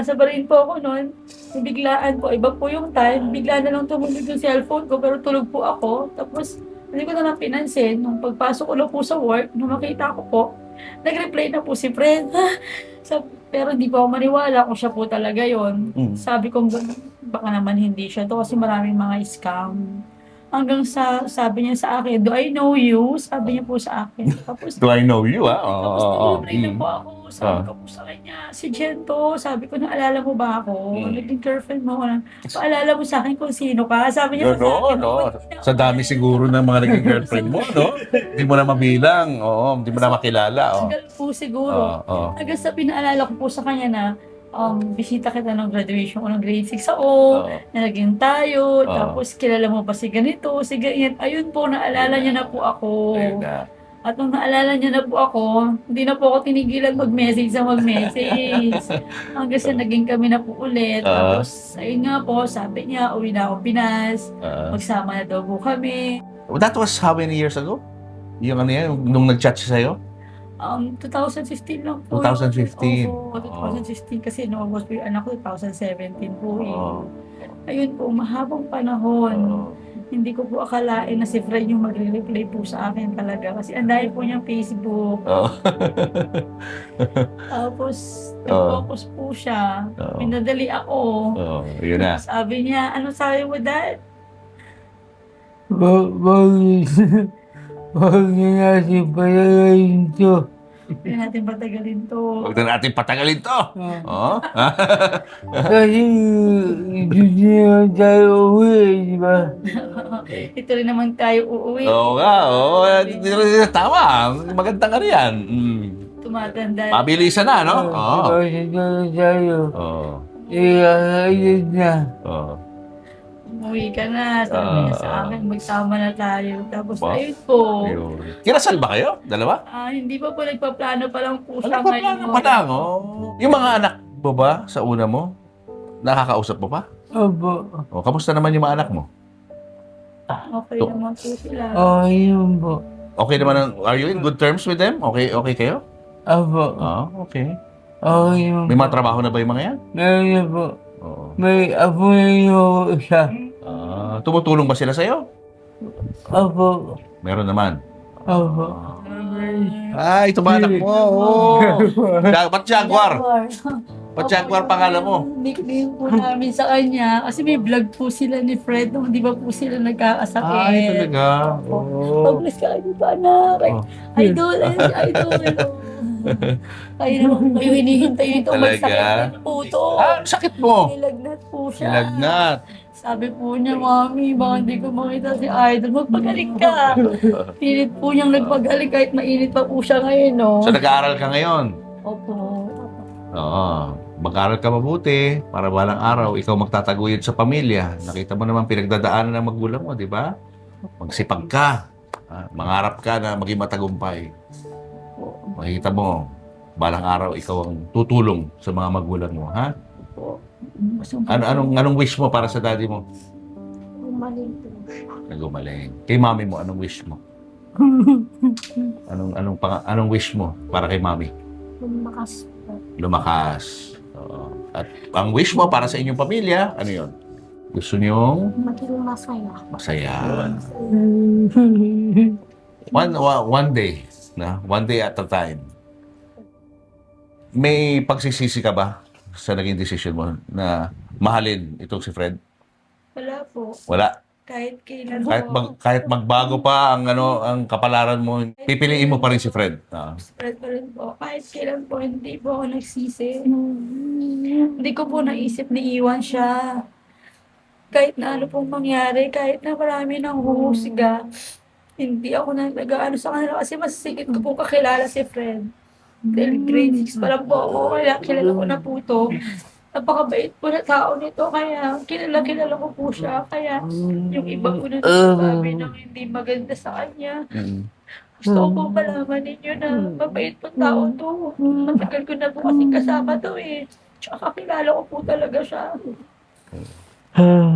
Sabarin po ako noon, biglaan po, iba po yung time, bigla na lang tumunog yung cellphone ko, pero tulog po ako. Tapos, hindi ko na lang pinansin. Nung pagpasok ko lang po sa work, nung makita ko po, nag-reply na po si Fred. Pero hindi po ako maniwala kung siya po talaga yon. Sabi ko, baka naman hindi siya to kasi maraming mga scam. Hanggang sa sabi niya sa akin, do I know you? Sabi niya po sa akin. Tapos, Do I know you, ah? tapos nag-reply na po ako. Sabi ko po sa kanya, si Gento, sabi ko, naalala mo ba ako? Naging girlfriend mo ako. Paalala mo sa akin kung sino ka. Sabi niya po sa akin. Sa dami siguro ng mga naging girlfriend mo, no? Hindi mo na mabilang, hindi mo na makilala. Tagal po siguro. Hanggang sa pinaalala ko po sa kanya na, bisita kita ng graduation ko ng grade 6 ako, nalagyan tayo, tapos kilala mo ba si ganito, si ganyan. Ayun po, naalala niya na po ako. At nung naalala niya na po ako, hindi na po ako tinigilan mag-message. Hanggang sa naging kami na po ulit. Tapos, ayun nga po, sabi niya, uwi na ako Pinas, magsama na daw po kami. That was how many years ago? Yung ano yan, nung nag-chat siya sa'yo? 2015 lang po. 2015. Opo, 2015 kasi nung was po yung anak ko, 2017 po eh. Ayun po, mahabang panahon. Hindi ko po akalain na si Fred yung magre-reply po sa akin talaga. Kasi ang dahil po niyang Facebook. Tapos, nag-focus po siya. Pinadali ako. Yun na. Sabi niya, ano sabi mo, Dad? Wag niya natin palalayin to. Hindi natin patagalin to. Huwag na natin patagalin to. Kasi hindi naman tayo uwi, di ba? Ito rin naman tayo uuwi. Oo nga, tama. Magandang ano yan. Tumatanda. Mabilisan na, no? Kasi tayo. Ayun na. Umuwi ka na. Sabi niya sa akin, magsama na tayo. Tapos ayun po. Kinasal ba kayo? Dalawa? Hindi pa po nagpaplano pa lang po siya Nagpaplano pa lang, Yung mga anak mo ba sa una mo? Nakakausap mo pa? Opo. Kamusta naman yung mga anak mo? Okay naman po sila. Ayun po. Okay naman, are you in good terms with them? Okay kayo? Opo. Okay. Ayun. May mga trabaho na ba yung mga yan? Meron na po. May apo na yung isa. Tumutulong ba sila sa'yo? Opo. Meron naman. Opo. Ay, ito ba anak mo? Ba't Jaguar? Ba't Jaguar pangalan mo? Nickname po namin sa kanya. Kasi may vlog po sila ni Fred nung di ba po sila nagkakasakit. Ay, talaga. Oo. Pag-bless ka kayo pa na. Oh. Idol, idol. Kayo naman kayo hinihintay nito. Talaga? Magsakit din po to. Ah, sakit mo. Nilagnat po siya. Nilagnat. Sabi po niya, Mami, baka hindi ko makita si Idol. Magpagaling ka. Pilit po niyang nagpagaling kahit mainit pa po siya ngayon, no? So, nag-aaral ka ngayon? Opo. Oo. Mag-aaral ka mabuti para balang araw ikaw magtataguyod sa pamilya. Nakita mo naman pinagdadaanan ng magulang mo, di ba? Magsipag ka. Mangarap ka na maging matagumpay. Makikita mo, balang araw ikaw ang tutulong sa mga magulang mo, ha? Opo. Anong wish mo para sa daddy mo? Umaling po siya. Nagumaling. Kay mami mo, anong wish mo? Anong wish mo para kay mami? Lumakas po. Lumakas. Oo. At ang wish mo para sa inyong pamilya, ano yun? Gusto niyong Maging masaya. masaya. One day, na? One day at a time. May pagsisisi ka ba sa naging decision mo na mahalin itong si Fred? Wala po. Wala. Kahit kailan Kahit magbago pa ang kapalaran mo, pipiliin mo pa rin si Fred. Spread pa rin po. Kahit kailan po, hindi po ako nagsisi. Hindi ko po naisip na iwan siya. Kahit na ano pong mangyari, kahit na marami nang huhusga, hindi ako nag-ano sa kanila kasi mas sigit ko po kakilala si Fred. Dahil grade 6 pa lang po ako, kaya kilala ko na po ito. Napakabait po na tao nito, kaya kilala ko po siya. Kaya yung iba po na nagsasabi ng hindi maganda sa kanya, gusto ko po malaman ninyo na mabait po tao to. Matagal ko na po kasing kasama to eh. Tsaka kakilala ko po talaga siya.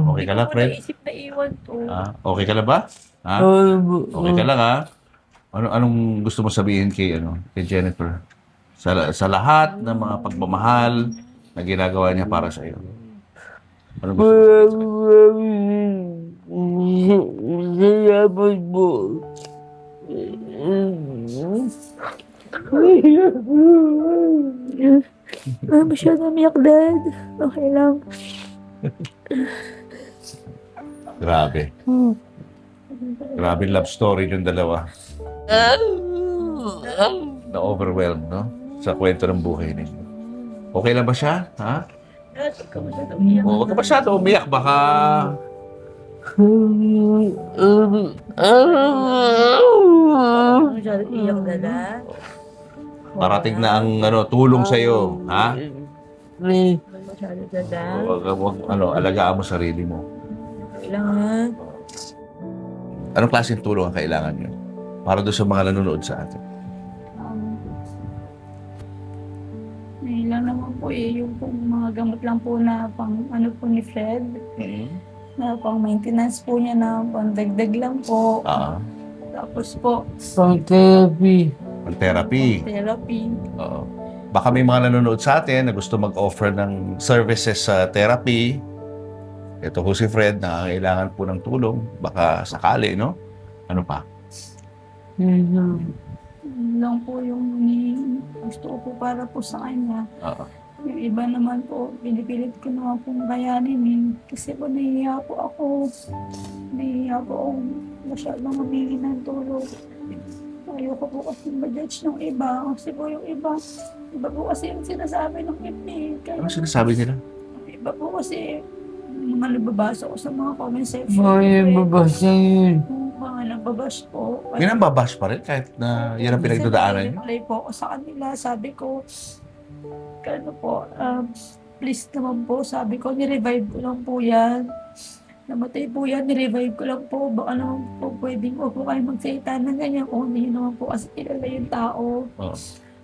Okay ka lang, Hindi ko Fred? naisip na iwan to. Okay ka lang ba? Ha? Okay ka lang, ha? Anong gusto mo sabihin kay Jennifer? Sa lahat ng mga pagmamahal na ginagawa niya para sa iyo. Ano gusto mo? Salamat po. Masyado umiyak, Dad. Okay lang. Grabe. Grabe love story yung dalawa. Na-overwhelmed, no? Sa kwento ng buhay ninyo. Okay lang ba siya? Ha? Dad, huwag ka masyado umiyak. Huwag ka masyado umiyak. Baka... Masyado iyak na, Dad. parating na ang tulong sa iyo, ha? Masyado na, Dad. Wag alagaan mo sarili mo. Kailangan. Anong klaseng tulong ang kailangan niyo? Para doon sa mga nanonood sa atin. Ngayon lang naman po yung pong mga gamot lang po na pang po ni Fred. Na pang maintenance po niya na pang dagdag lang po. Tapos po, Pang-therapy. Therapy. therapy. Oo. Baka may mga nanonood sa atin na gusto mag-offer ng services sa therapy. Ito po si Fred, nakakailangan po ng tulong. Baka sakali, no? Ano pa? Yun lang po yung gusto ko po para po sa kanya. Oo. Yung iba naman po, pinipilit ko naman pong kayanin eh. Kasi po nahihiya po ako. Nahihiya po akong masyadong humingi ng tulong. Ayoko po kasi ma-judge ng iba. Kasi po yung iba po kasi yung sinasabi ng iba eh. Kaya, Ano sinasabi nila? iba po kasi mga nababasa ko sa mga comment section. Mga babasa yun. Mga nababash po. May nambabash pa rin kahit na yan ang pinagdadaanan niyo. Reply po ako sa kanila. Sabi ko, ano po, please naman po. Sabi ko, nirevive ko lang po yan. Namatay po yan, nirevive ko lang po. Baka naman po pwedeng po kayo magsalita ng ganyan. Kung hindi naman po kasi kilala yung tao. Oo.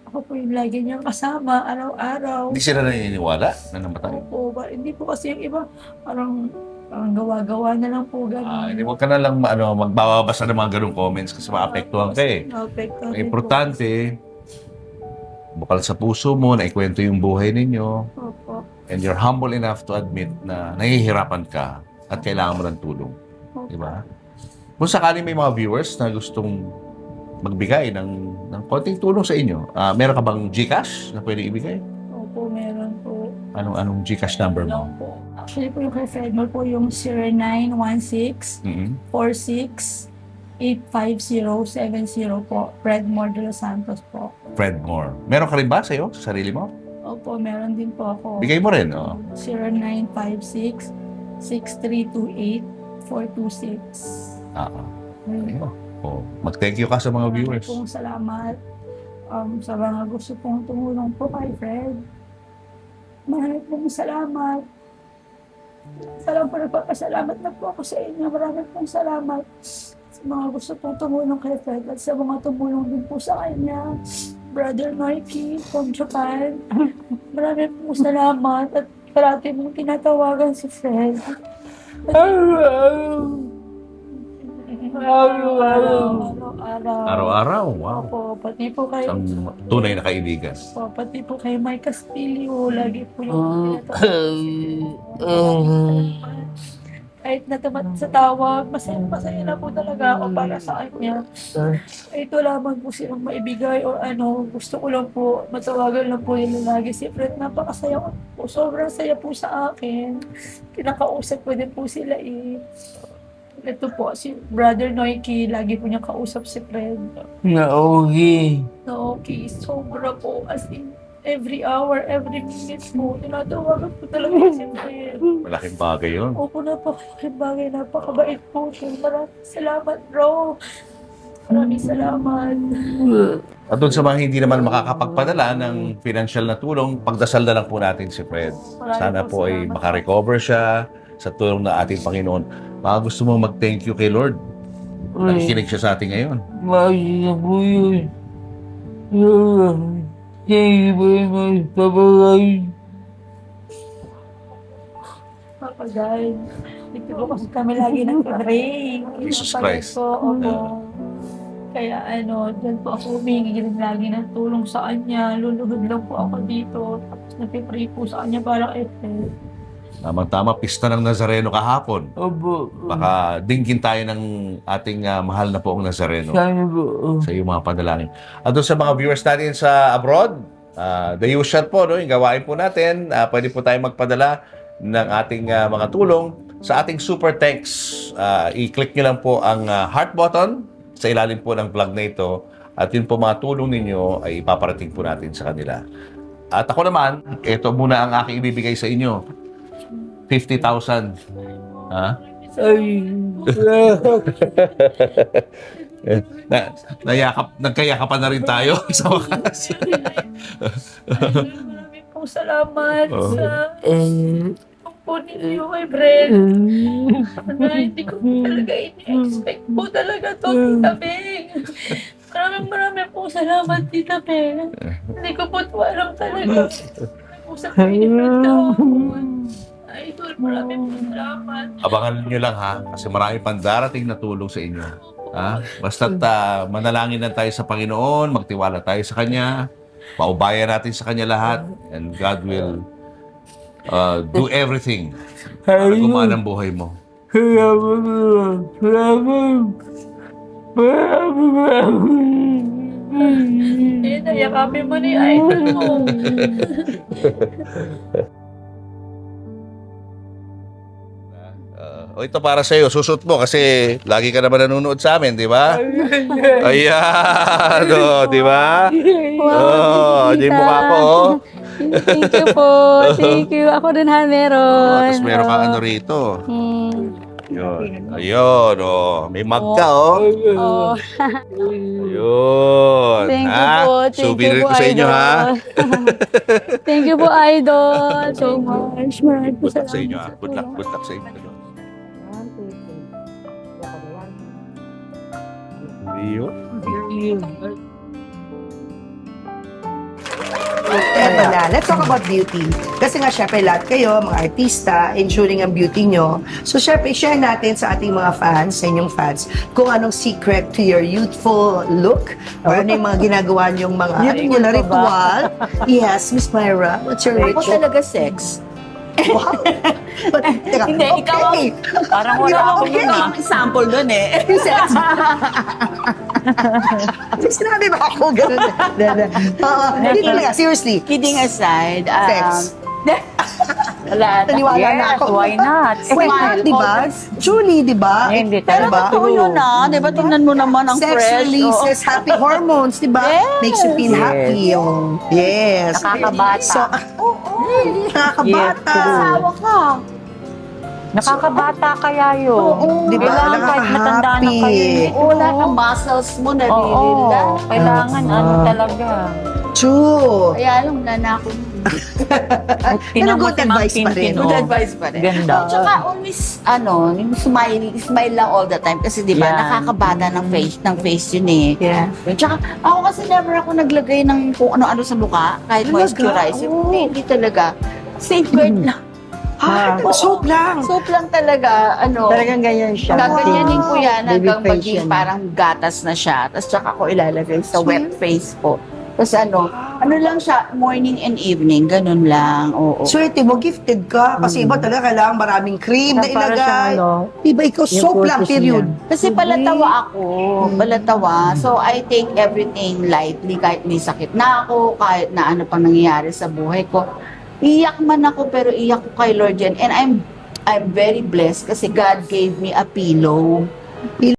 Ako po yung lagi niyang kasama, araw-araw. Hindi sila naniniwala na namatay. Opo, hindi po kasi yung iba, parang gawa-gawa na lang po gano'n. Huwag ka na lang magbabasa ng mga ganung comments kasi maapektuhan ka eh. Naapektuhan Ang din po. importante, bukal sa puso mo, na ikwento yung buhay ninyo, Opo. and you're humble enough to admit na nahihirapan ka at kailangan mo ng tulong. Opo. Di ba? Kung sakali may mga viewers na gustong magbigay ng konting tulong sa inyo, meron ka bang GCash na pwede ibigay? Opo, meron po. Anong GCash number mo? Ano po? Actually po yung kay Fredmore po yung 0916 Mm-hmm. 46 85070 po. Fredmore de los Santos po. Fred Moore. Meron ka rin ba sa'yo? Sa sarili mo? Opo, meron din po ako. Bigay mo rin, oh. 0956 6328 426. Ayun. Oh, mag-thank you ka sa mga viewers. Maraming pong salamat. Sa mga gusto pong tumulong po kay Fred. Maraming pong salamat. Nagpapasalamat na po ako sa inyo. Maraming pong salamat sa mga gusto pong tumulong kay Fred at sa mga tumulong din po sa kanya. Brother Mikey from Japan. Maraming pong salamat at parati mong tinatawagan si Fred. Araw-araw. Araw-araw, wow. Opo, pati po kay... Isang tunay na kaibigan. Opo, pati po kay Mike Castillo, lagi po yung kahit sa tawag, masaya na po talaga ako para sa kanya. Ito lamang po silang maibigay o gusto ko lang po, matawagan lang po nila lagi si Fred. Napakasaya ko po, sobrang saya po sa akin. Kinakausap ko din po sila Ito po, si Brother Noiki, lagi po niya kausap si Fred. Okay. No, okay, sobra po. As in, every hour, every minute po, tinatawagan po talaga si Fred. Malaking bagay yun. Opo, napakalaking bagay, napakabait po. Maraming salamat, bro. Maraming salamat. At doon sa mga hindi naman makakapagpadala ng financial na tulong, pagdasal na lang po natin si Fred. Maraming Sana po ay salamat. makarecover siya sa tulong ng ating Panginoon. Baka gusto mo mag-thank you kay Lord. Nakikinig siya sa atin ngayon. Bakit na po yun? Thank you very much, Papa Guy. Papa God, dito po kasi kami lagi nag-pray. Jesus Kapatid Christ. ko, opo. Kaya dyan po ako humingi din lagi ng tulong sa kanya. Luluhod lang po ako dito. Tapos nag-pray po sa kanya para effect. Tamang-tama, pista ng Nazareno kahapon. Opo. Baka dinggin tayo ng ating mahal na poong Nazareno Sana po. sa iyong mga panalangin. At doon sa mga viewers natin sa abroad, the usual po, no, yung gawain po natin, pwede po tayo magpadala ng ating mga tulong sa ating super thanks. I-click nyo lang po ang heart button sa ilalim po ng vlog na ito at yun po mga tulong ninyo ay ipaparating po natin sa kanila. At ako naman, ito muna ang aking ibibigay sa inyo. 50,000. Ha? Ay. Nagkayakapan na rin tayo sa wakas. Maraming pong salamat Oh. sa po ninyo kay Fred. Hindi ko po talaga ini-expect po talaga to, Tita Beng. Maraming po salamat, Tita Beng. Hindi ko po ito alam talaga. Usap ko ni Fred kahapon. Idol, maraming po salamat. Abangan nyo lang ha, kasi marami pang darating na tulong sa inyo. Ha? Basta't manalangin lang tayo sa Panginoon, magtiwala tayo sa Kanya, paubayan natin sa Kanya lahat, and God will do everything para gumana ang buhay mo. Nayakapin mo ni Idol mo. Ito para sa iyo, susot mo kasi lagi ka naman nanonood sa amin, di ba? Ayan, di ba? Di mukha ko, Thank you po. Thank you. Ako din ha, meron. Tapos meron kang ano rito. Yun. Ayun, may mug ka, Oh, Ayun. thank you ha? po. Thank Souvenir you po, ko sa inyo, ha? Idol. Thank you po, Idol. So much. Maraming po Good luck sa inyo, ha? salamat. Good luck sa inyo. Eto na, let's talk about beauty. Kasi nga, syempre, lahat kayo, mga artista, ensuring ang beauty nyo. So, syempre, share natin sa ating mga fans, sa inyong fans, kung anong secret to your youthful look, or ano yung mga ginagawa nyong mga, ano nyo na ritual. Yes, Miss Myra, what's your Ako ritual? talaga sex. Wow! But, teka, Hindi, ikaw okay. Parang wala akong Okay. sample doon eh. Sex. Sinabi ba ako gano'n? Oo, hindi talaga, seriously. Kidding aside, Sex. Wala na. Naniwala na ako. Why not? Why not, di ba? Julie, di ba? Hindi Pero talaga. Totoo yun Di ba? Tingnan mo naman ang Sex fresh. releases happy hormones, di ba? Yes. Makes you feel happy. Oh. Yes. Nakakabata. So, nakakabata. Asawa ka. Nakakabata kaya yun. Di ba? Kailangan kahit matanda na kayo. Wala kang muscles mo naririla. Kailangan talaga. True. Kaya lang nanako. Pero good advice pa rin. Good advice pa rin. Ganda. Tsaka always, yung smile lang all the time. Kasi di ba, Yan. nakakabata ng face yun eh. Yeah. Tsaka ako kasi never ako naglagay ng kung ano-ano sa mukha. Kahit Talaga? moisturizer. Oo. Hindi talaga. Safeguard lang. Soap lang. Soap lang talaga. Talagang ganyan siya. Gaganyanin ko yan Baby hanggang face maging yan. parang gatas na siya. Tapos tsaka ko ilalagay sa wet face ko. Tapos ano lang siya, morning and evening, ganun lang. Oo. Swerte mo, gifted ka. Kasi iba talaga kailangan maraming cream na Para sa ilagay. Iba ikaw, yung soap lang, purpose period. Kasi palatawa ako. Palatawa. So, I take everything lightly. Kahit may sakit na ako, kahit na ano pang nangyayari sa buhay ko. Iyak man ako, pero iyak ko kay Lord yan. And I'm very blessed kasi God gave me a pillow.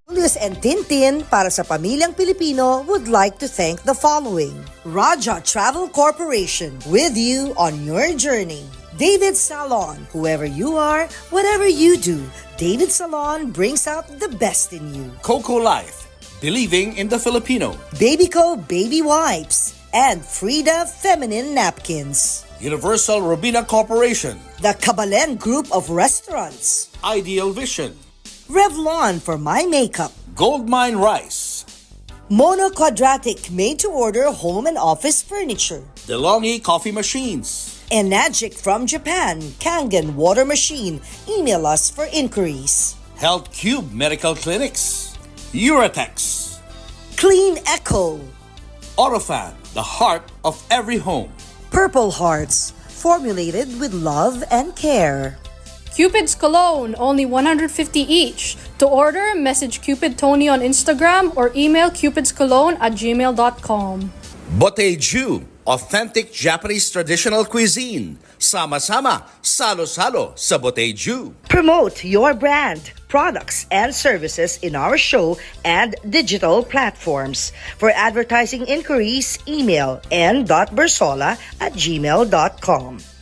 Julius and Tintin para sa Pamilyang Pilipino would like to thank the following. Raja Travel Corporation, with you on your journey. David Salon, whoever you are, whatever you do, David Salon brings out the best in you. Coco Life, believing in the Filipino. Babyco Baby Wipes and Frida Feminine Napkins. Universal Robina Corporation. The Kabalen Group of Restaurants. Ideal Vision. Revlon for my makeup. Goldmine Rice. Mono Quadratic made-to-order home and office furniture. DeLonghi Coffee Machines. Enagic from Japan, Kangen Water Machine. Email us for inquiries. Health Cube Medical Clinics. Uratex. Clean Echo. Orofan, the heart of every home. Purple Hearts, formulated with love and care. Cupid's Cologne, only 150 each. To order, message Cupid Tony on Instagram or email cupidscologne@gmail.com. Boteju, authentic Japanese traditional cuisine. Sama-sama, salo-salo sa Boteju. Promote your brand, products, and services in our show and digital platforms. For advertising inquiries, email n.bersola@gmail.com.